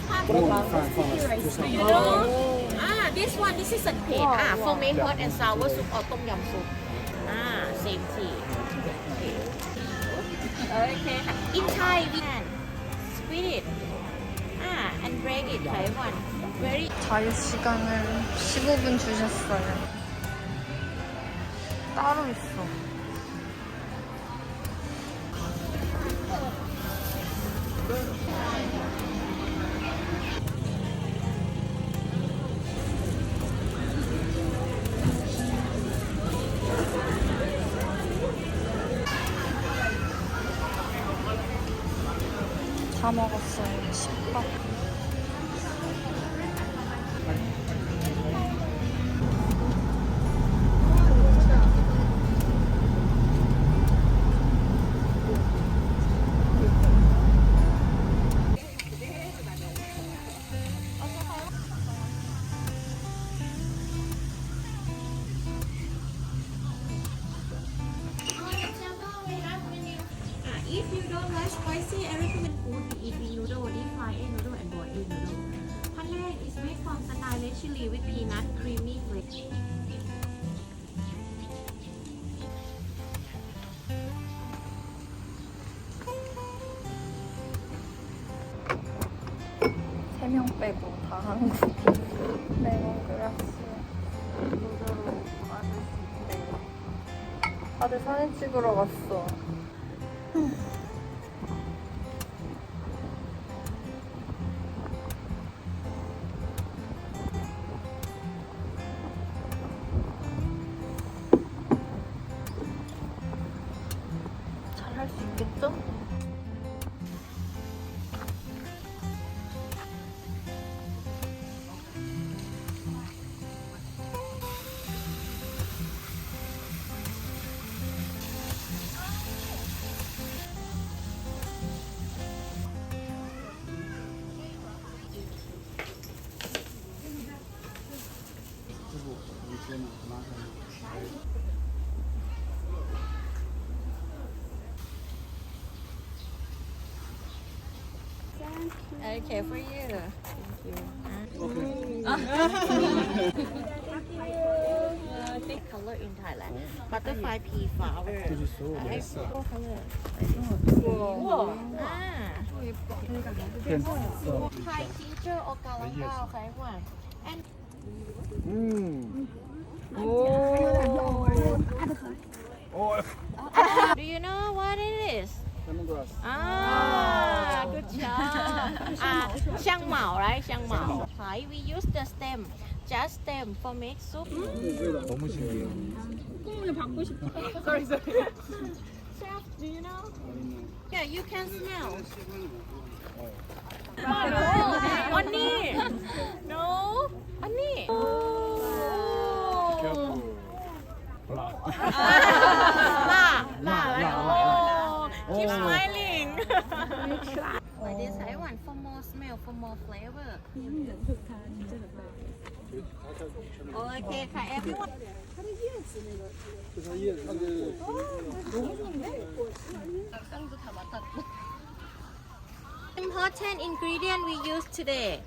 most popular sticky rice. You know? This one, this is a pet. For me, hot and sour soup or tom yum soup. Same tea. Okay. In Thai, we can squeeze it. And break it. Taiwan. Very. 자유 시간을 15분 주셨어요. 따로 있어. 다 먹었어요. 10박. If you don't like spicy, I recommend food to eat with noodle, deep fried egg noodle and boiled egg noodle. Panlek is made from style red chili with peanut creamy flavor. 세 명 빼고 다 한국. 레몬그라스 무료로 받을 수 있대요. 다들 사진 찍으러 갔어. 잘 할 수 있겠죠? Okay, for you. Thank you. Color in Thailand. Butterfly pea flower. Thai ginger or galangal, Taiwan. And do you know what it is? Lemongrass. Good job. Chiangmai, right? Chiangmai. Thai, we use the stem, just stem for make soup. 너무 신기해요. Sorry. Chef, do you know? Yeah, you can smell. 언니. No. 언니. Keep smiling. Like this Taiwan for more smell, for more flavor. Okay, everyone. Important ingredient we use today.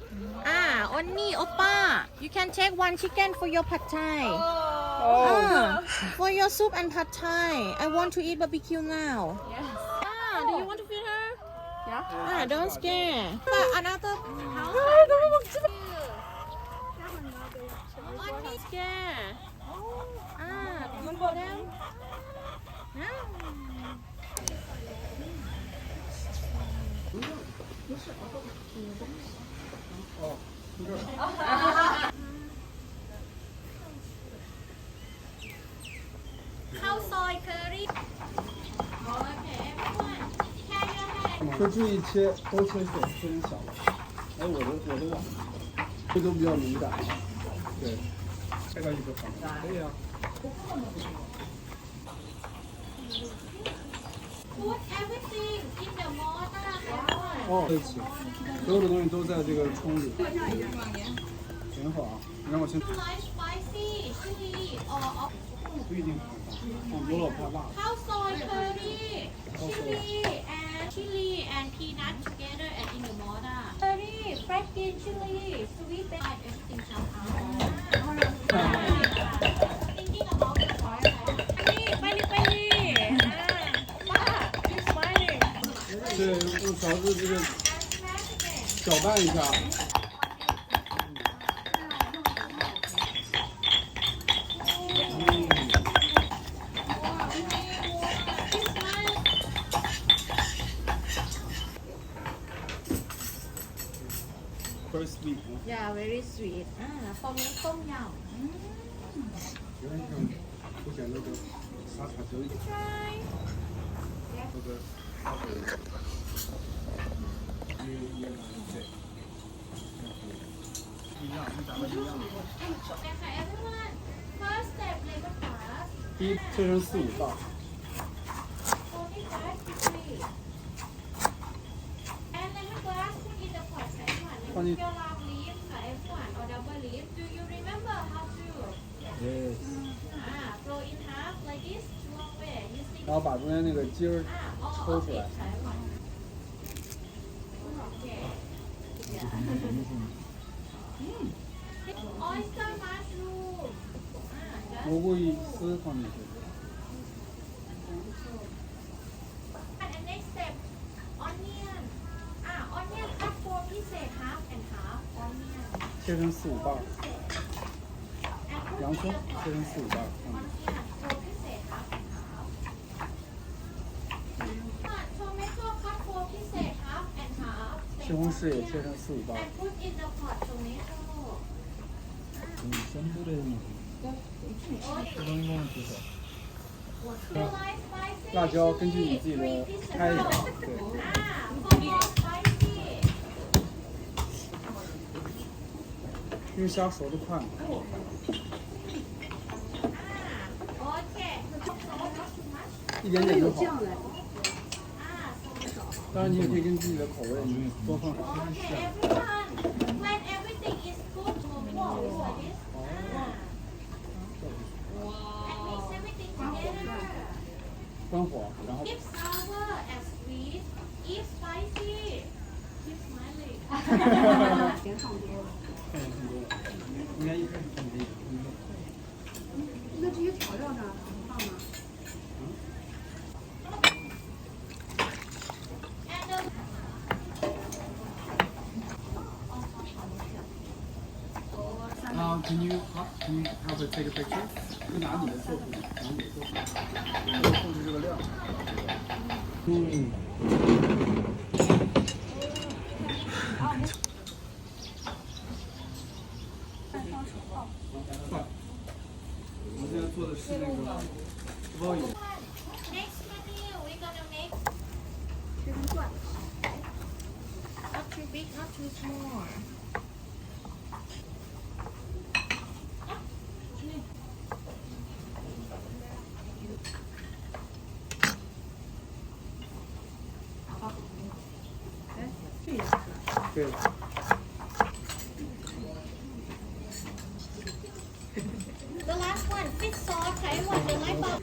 Only oppa. You can take one chicken for your pad thai. For your soup and pad thai. I want to eat barbecue now. Yes. Do you want to feed her? Yeah. Don't scare. Another house. Only scare. Good for them. Cow soy curry. Okay, everyone. Carry your hand. 就注意切，多切水，不能小了。哎，我的碗，这都比较敏感。对，切到一个方向。可以啊。 Put everything in the mortar. 哦，对不起，所有的东西都在这个冲里。挺好啊，你让我先。 Like spicy chili or 不一定。有老怕辣。 cow soy curry, chili and peanut together and in the mortar. Curry, fresh skin chili, sweet and everything comes out. Thinking about the fire. 빨리. Keep smiling. 对，用勺子这个搅拌一下。 Very sweet. Yeah, very sweet. For me, ต้มยำ有点像不显那个沙茶酒一样。 Try. 这个沙茶对。一样，跟咱们一样。 Okay, everyone. First step, breakfast. 第一切成4、5瓣。 45 degrees. And then the glass put in the pot. Everyone. If you love leaf, everyone, or double leaf, do you remember how to? Yes. Flow in half like this, long way. You see? 然后把中间那个筋儿抽出来。 Oyster mushroom. 蘑菇一丝放进去。 And next step, onion. Onion cut 4 pieces, half and half. Onion. 切成4、5瓣。 And put 洋 in 葱 the 切 pot. 成4、5瓣放进去。 Onion, 4 pieces, half and half. Tomato cut 4 pieces, half and half. 西红柿也切成4、5瓣。 And put in the pot tomato. 全部的不能用多少？ You like spicy? 辣椒根据你自己的 Three pieces. 开一下，对。 For more spicy. 因为虾熟得快嘛。 Okay. 一点点就好。 so 当然你也可以根据自己的口味多放点。 Okay, everyone. When everything is cooked, warm like this. And mix everything together. 关火，然后 If sour and sweet, if spicy, keep smiling. 应该一开始放这个。那这些调料呢？放吗？ And the Can you have a take a picture？就拿你的做法，拿你的做法，控制这个量。饭。我们现在做的是那个包饮。 next menu, we're gonna make 切成段。 not too big, not too small. 对。 The last one, fish sauce, Taiwan, the light bulb.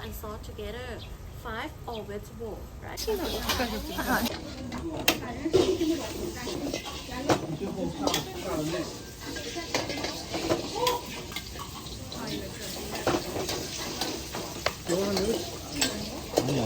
And sauce together, 5 or vegetable, right? 最后下的那个。有还没有洗。没有。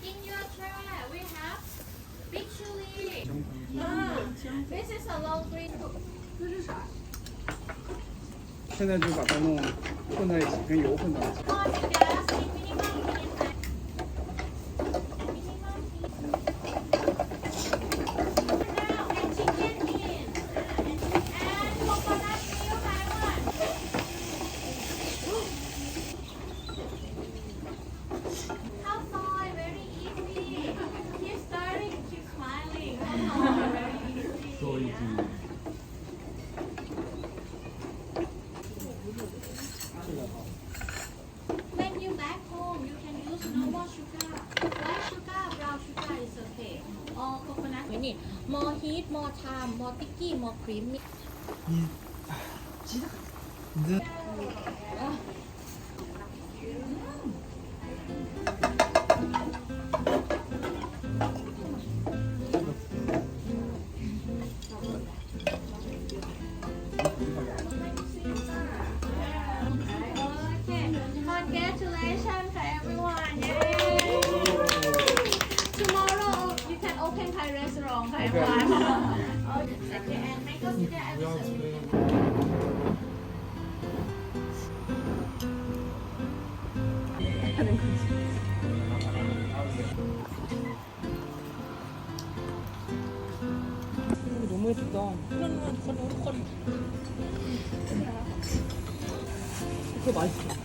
In your tray, we have big chili. This is a long green. 这是啥？现在就把它弄混在一起，跟油混在一起。 When you back home, you can use normal sugar. White sugar, brown sugar is okay. Or coconut. We need more heat, more time, more sticky, more creamy. Okay, congratulations everyone. Yay! Tomorrow you can open Thai restaurant, everyone. Okay, and mango sticker I will serve you. 너무 예쁘다. 그거 맛있어.